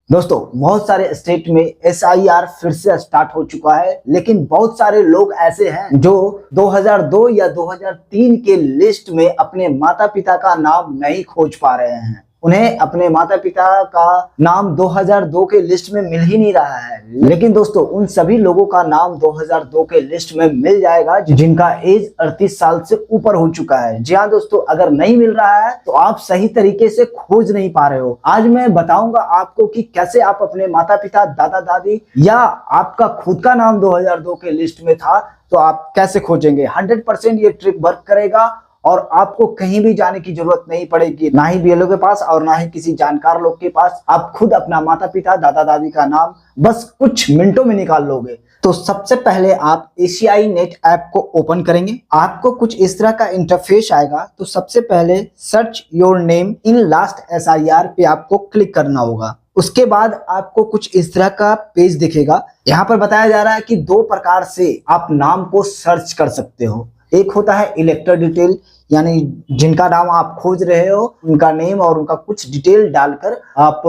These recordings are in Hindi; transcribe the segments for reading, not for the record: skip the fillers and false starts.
दोस्तों बहुत सारे स्टेट में SIR फिर से स्टार्ट हो चुका है, लेकिन बहुत सारे लोग ऐसे हैं जो 2002 या 2003 के लिस्ट में अपने माता पिता का नाम नहीं खोज पा रहे हैं। उन्हें अपने माता पिता का नाम 2002 के लिस्ट में मिल ही नहीं रहा है। लेकिन दोस्तों उन सभी लोगों का नाम 2002 के लिस्ट में मिल जाएगा जिनका एज 38 साल से ऊपर हो चुका है। जी हाँ दोस्तों, अगर नहीं मिल रहा है तो आप सही तरीके से खोज नहीं पा रहे हो। आज मैं बताऊंगा आपको कि कैसे आप अपने माता पिता, दादा दादी या आपका खुद का नाम 2002 के लिस्ट में था तो आप कैसे खोजेंगे। 100% ये ट्रिक वर्क करेगा और आपको कहीं भी जाने की जरूरत नहीं पड़ेगी, ना ही BLO के पास और ना ही किसी जानकार लोग के पास। आप खुद अपना माता पिता, दादा दादी का नाम बस कुछ मिनटों में निकाल लोगे। तो सबसे पहले आप एशियाई नेट ऐप को ओपन करेंगे। आपको कुछ इस तरह का इंटरफेस आएगा। तो सबसे पहले search your name in last SIR पे आपको क्लिक करना होगा। उसके बाद आपको कुछ इस तरह का पेज दिखेगा। यहाँ पर बताया जा रहा है कि दो प्रकार से आप नाम को सर्च कर सकते हो। एक होता है इलेक्टर डिटेल, यानी जिनका नाम आप खोज रहे हो उनका नेम और उनका कुछ डिटेल डालकर आप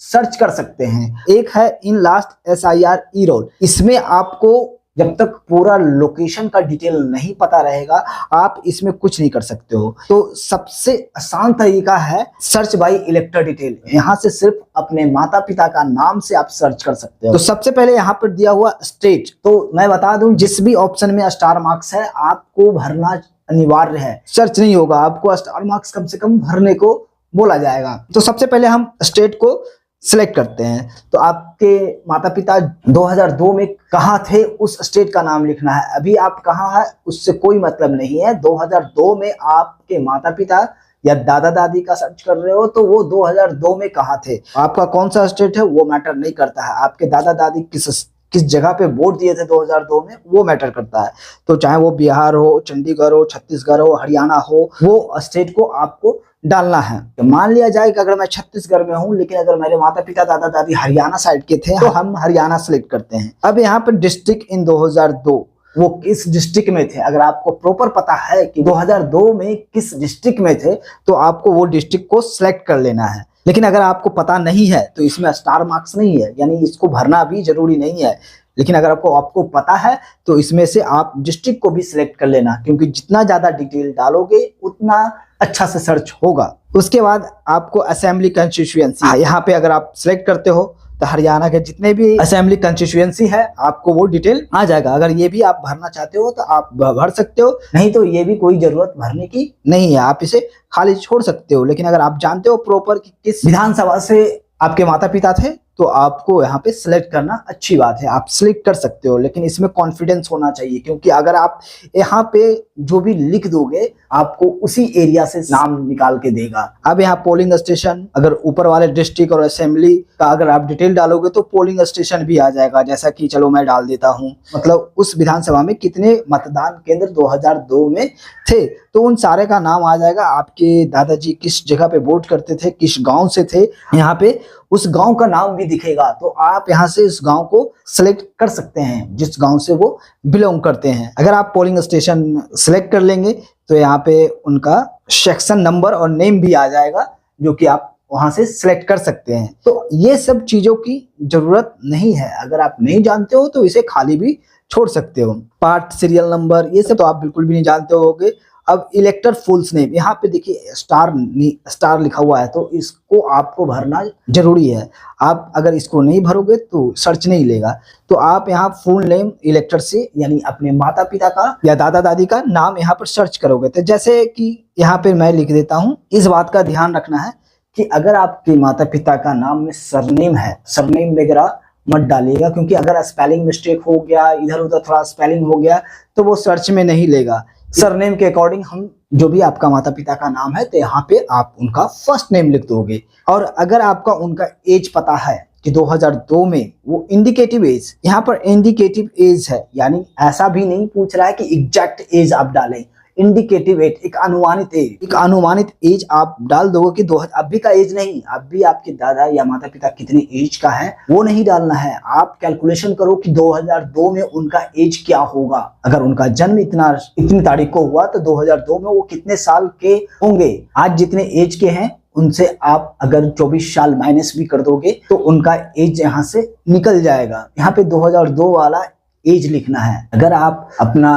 सर्च कर सकते हैं। एक है इन लास्ट SIR ई-रोल। इसमें आपको जब तक पूरा लोकेशन का डिटेल नहीं पता रहेगा आप इसमें कुछ नहीं कर सकते हो। तो सबसे आसान तरीका है सर्च बाय इलेक्टर डिटेल। यहाँ से सिर्फ अपने माता पिता का नाम से आप सर्च कर सकते हो। तो सबसे पहले यहाँ पर दिया हुआ स्टेट, तो मैं बता दूं जिस भी ऑप्शन में स्टार मार्क्स है आपको भरना अनिवार्य है। सर्च नहीं होगा, आपको स्टार मार्क्स कम से कम भरने को बोला जाएगा। तो सबसे पहले हम स्टेट को सिलेक्ट करते हैं। तो आपके माता पिता 2002 में कहाँ थे उस स्टेट का नाम लिखना है। अभी आप कहाँ है उससे कोई मतलब नहीं है। 2002 में आपके माता पिता या दादा दादी का सर्च कर रहे हो तो वो 2002 में कहाँ थे। आपका कौन सा स्टेट है वो मैटर नहीं करता है। आपके दादा दादी किस जगह पे वोट दिए थे 2002 में वो मैटर करता है। तो चाहे वो बिहार हो, चंडीगढ़ हो, छत्तीसगढ़ हो, हरियाणा हो, वो स्टेट को आपको डालना है। तो मान लिया जाए कि अगर मैं छत्तीसगढ़ में हूं लेकिन अगर मेरे माता पिता दादा दादी हरियाणा साइड के थे तो हम हरियाणा सेलेक्ट करते हैं। अब यहाँ पर डिस्ट्रिक्ट इन 2002 वो किस डिस्ट्रिक्ट में थे, अगर आपको प्रॉपर पता है कि 2002 में किस डिस्ट्रिक्ट में थे तो आपको वो डिस्ट्रिक्ट को सिलेक्ट कर लेना है। लेकिन अगर आपको पता नहीं है तो इसमें स्टार मार्क्स नहीं है, यानी इसको भरना भी जरूरी नहीं है। लेकिन अगर आपको पता है तो इसमें से आप डिस्ट्रिक्ट को भी सिलेक्ट कर लेना, क्योंकि जितना ज्यादा डिटेल डालोगे उतना अच्छा से सर्च होगा। उसके बाद आपको असेंबली कंस्टिट्यूएंसी, यहाँ पे अगर आप सिलेक्ट करते हो तो हरियाणा के जितने भी असेंबली कंस्टिट्यूएंसी है आपको वो डिटेल आ जाएगा। अगर ये भी आप भरना चाहते हो तो आप भर सकते हो, नहीं तो ये भी कोई जरूरत भरने की नहीं है, आप इसे खाली छोड़ सकते हो। लेकिन अगर आप जानते हो प्रॉपर कि किस विधानसभा से आपके माता पिता थे तो आपको यहाँ पे सिलेक्ट करना अच्छी बात है, आप सिलेक्ट कर सकते हो। लेकिन इसमें कॉन्फिडेंस होना चाहिए, क्योंकि अगर आप यहाँ पे जो भी लिख दोगे आपको उसी एरिया से नाम निकाल के देगा। अब यहाँ पोलिंग स्टेशन, अगर ऊपर वाले डिस्ट्रिक्ट और असेंबली का अगर आप डिटेल डालोगे तो पोलिंग स्टेशन भी आ जाएगा। जैसा कि चलो मैं डाल देता हूँ, मतलब उस विधानसभा में कितने मतदान केंद्र 2002 में थे तो उन सारे का नाम आ जाएगा। आपके दादाजी किस जगह पे वोट करते थे, किस गांव से थे, यहाँ पे उस गांव का नाम भी दिखेगा। तो आप यहाँ से उस गांव को सिलेक्ट कर सकते हैं जिस गांव से वो बिलोंग करते हैं। अगर आप पोलिंग स्टेशन सिलेक्ट कर लेंगे तो यहाँ पे उनका सेक्शन नंबर और नेम भी आ जाएगा जो कि आप वहां से सिलेक्ट कर सकते हैं। तो ये सब चीजों की जरूरत नहीं है। अगर आप नहीं जानते हो तो इसे खाली भी छोड़ सकते हो। पार्ट, सीरियल नंबर, ये सब तो आप बिल्कुल भी नहीं जानते होगे। अब इलेक्टर फुल्स नेम, यहाँ पे देखिए स्टार लिखा हुआ है तो इसको आपको भरना जरूरी है। आप अगर इसको नहीं भरोगे तो सर्च नहीं लेगा। तो आप यहाँ फुल नेम इलेक्टर से, यानी अपने माता पिता का या दादा दादी का नाम यहाँ पर सर्च करोगे। तो जैसे कि यहाँ पे मैं लिख देता हूँ। इस बात का ध्यान रखना है कि अगर आपके माता पिता का नाम में सरनेम है, सरनेम वगैरह मत डालिएगा, क्योंकि अगर स्पेलिंग मिस्टेक हो गया, इधर उधर थोड़ा स्पेलिंग हो गया तो वो सर्च में नहीं लेगा। सरनेम के अकॉर्डिंग हम जो भी आपका माता पिता का नाम है तो यहाँ पे आप उनका फर्स्ट नेम लिख दोगे। और अगर आपका उनका एज पता है कि 2002 में वो इंडिकेटिव एज, यहाँ पर इंडिकेटिव एज है, यानी ऐसा भी नहीं पूछ रहा है कि एग्जैक्ट एज आप डालें। इंडिकेटिव एज, एक अनुमानित एज आप डाल दोगे कि 2000, अभी का एज नहीं, अभी आपके दादा या माता पिता कितने एज का है वो नहीं डालना है। आप कैलकुलेशन करो कि 2002 में उनका एज क्या होगा। अगर उनका जन्म इतनी तारीख को हुआ तो 2002 में वो कितने साल के होंगे। आज जितने एज के हैं उनसे आप अगर 24 साल माइनस भी कर दोगे तो उनका एज यहाँ से निकल जाएगा। यहाँ पे 2002 वाला एज लिखना है। अगर आप अपना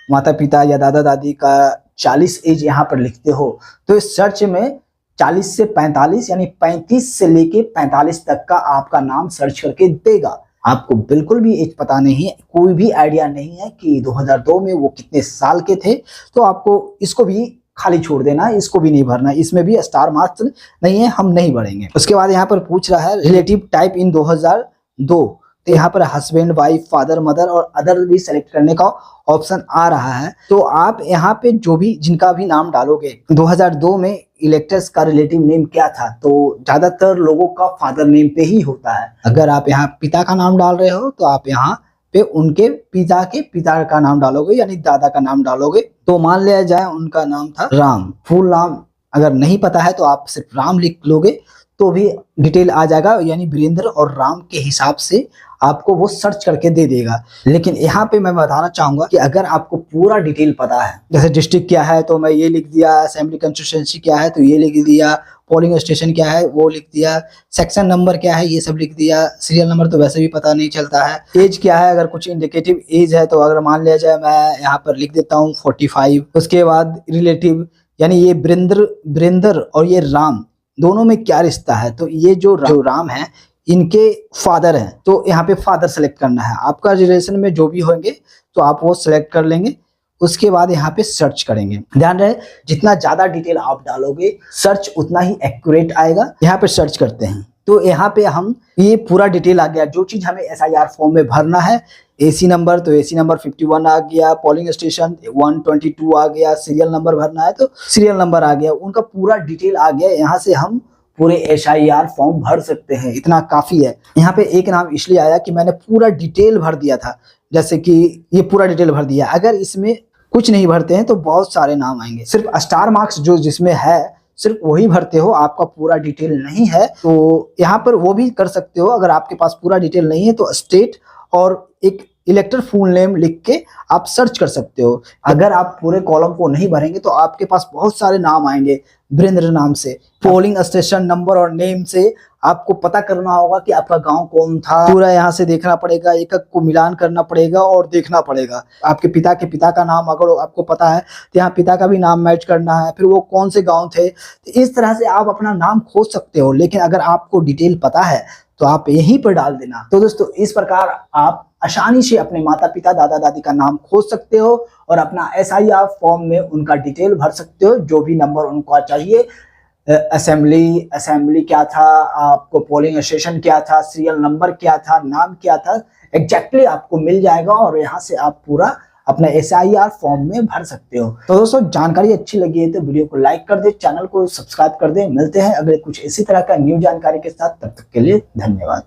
माता पिता या दादा दादी का 40 एज यहाँ पर लिखते हो तो इस सर्च में 40 से 45 यानी 35 से लेके 45 तक का आपका नाम सर्च करके देगा। आपको बिल्कुल भी एज पता नहीं है, कोई भी आइडिया नहीं है कि 2002 में वो कितने साल के थे, तो आपको इसको भी खाली छोड़ देना, इसको भी नहीं भरना, इसमें भी स्टार मार्क्स नहीं है, हम नहीं भरेंगे। उसके बाद यहाँ पर पूछ रहा है रिलेटिव टाइप इन 2002, तो यहाँ पर हस्बैंड, वाइफ, फादर, मदर और अदर भी सेलेक्ट करने का ऑप्शन आ रहा है। तो आप यहाँ पे जो भी जिनका भी नाम डालोगे, 2002 में इलेक्टर्स का रिलेटिव नेम क्या था, तो ज्यादातर लोगों का फादर नेम पे ही होता है। अगर आप यहाँ पिता का नाम डाल रहे हो तो आप यहाँ पे उनके पिता के पिता का नाम डालोगे, यानी दादा का नाम डालोगे। तो मान लिया जाए उनका नाम था राम, फुल नाम अगर नहीं पता है तो आप सिर्फ राम लिख लोगे तो भी डिटेल आ जाएगा, यानी वीरेंद्र और राम के हिसाब से आपको वो सर्च करके दे देगा। लेकिन यहाँ पे मैं बताना चाहूंगा कि अगर आपको पूरा डिटेल पता है, जैसे डिस्ट्रिक्ट क्या है तो मैं ये लिख दिया, असेंबली कंस्टिट्यूएंसी क्या है तो ये लिख दिया, पोलिंग स्टेशन क्या है वो लिख दिया, सेक्शन नंबर क्या है ये सब लिख दिया, सीरियल नंबर तो वैसे भी पता नहीं चलता है, एज क्या है अगर कुछ इंडिकेटिव एज है तो अगर मान लिया जाए मैं यहाँ पर लिख देता हूँ 45। उसके बाद रिलेटिव यानी ये वीरेंद्र और ये राम दोनों में क्या रिश्ता है, तो ये जो राम है इनके फादर हैं, तो यहाँ पे फादर सेलेक्ट करना है। आपका रिलेशन में जो भी होंगे तो आप वो सिलेक्ट कर लेंगे। उसके बाद यहाँ पे सर्च करेंगे। ध्यान रहे जितना ज्यादा डिटेल आप डालोगे सर्च उतना ही एक्यूरेट आएगा। यहाँ पे सर्च करते हैं तो यहाँ पे हम ये पूरा डिटेल आ गया, जो चीज हमें SIR फॉर्म में भरना है। AC नंबर तो AC नंबर 51 आ गया, पोलिंग स्टेशन 122 आ गया, सीरियल नंबर भरना है तो सीरियल नंबर आ गया, उनका पूरा डिटेल आ गया। यहाँ से हम पूरे SIR फॉर्म भर सकते हैं, इतना काफी है। यहाँ पे एक नाम इसलिए आया कि मैंने पूरा डिटेल भर दिया था, जैसे कि ये पूरा डिटेल भर दिया। अगर इसमें कुछ नहीं भरते हैं तो बहुत सारे नाम आएंगे। सिर्फ स्टार मार्क्स जो जिसमें है सिर्फ वही भरते हो, आपका पूरा डिटेल नहीं है तो यहाँ पर वो भी कर सकते हो। अगर आपके पास पूरा डिटेल नहीं है तो स्टेट और एक इलेक्टर फुल नेम लिख के आप सर्च कर सकते हो। अगर आप पूरे कॉलम को नहीं भरेंगे तो आपके पास बहुत सारे नाम आएंगे वीरेंद्र नाम से। पोलिंग स्टेशन नंबर और नेम से आपको पता करना होगा कि आपका गांव कौन था, पूरा यहाँ से देखना पड़ेगा, एक एक को मिलान करना पड़ेगा और देखना पड़ेगा। आपके पिता के पिता का नाम अगर आपको पता है तो यहाँ पिता का भी नाम मैच करना है, फिर वो कौन से गाँव थे, तो इस तरह से आप अपना नाम खोज सकते हो। लेकिन अगर आपको डिटेल पता है तो आप यहीं पर डाल देना। तो दोस्तों इस प्रकार आप आसानी से अपने माता पिता दादा दादी का नाम खोज सकते हो और अपना SIR फॉर्म में उनका डिटेल भर सकते हो, जो भी नंबर उनको चाहिए। असेंबली क्या था, आपको पोलिंग स्टेशन क्या था, सीरियल नंबर क्या था, नाम क्या था, एग्जैक्टली आपको मिल जाएगा और यहाँ से आप पूरा अपना SIR फॉर्म में भर सकते हो। तो दोस्तों जानकारी अच्छी लगी है तो वीडियो को लाइक कर दे, चैनल को सब्सक्राइब कर दे। मिलते हैं अगले कुछ इसी तरह का न्यू जानकारी के साथ, तब तक के लिए धन्यवाद।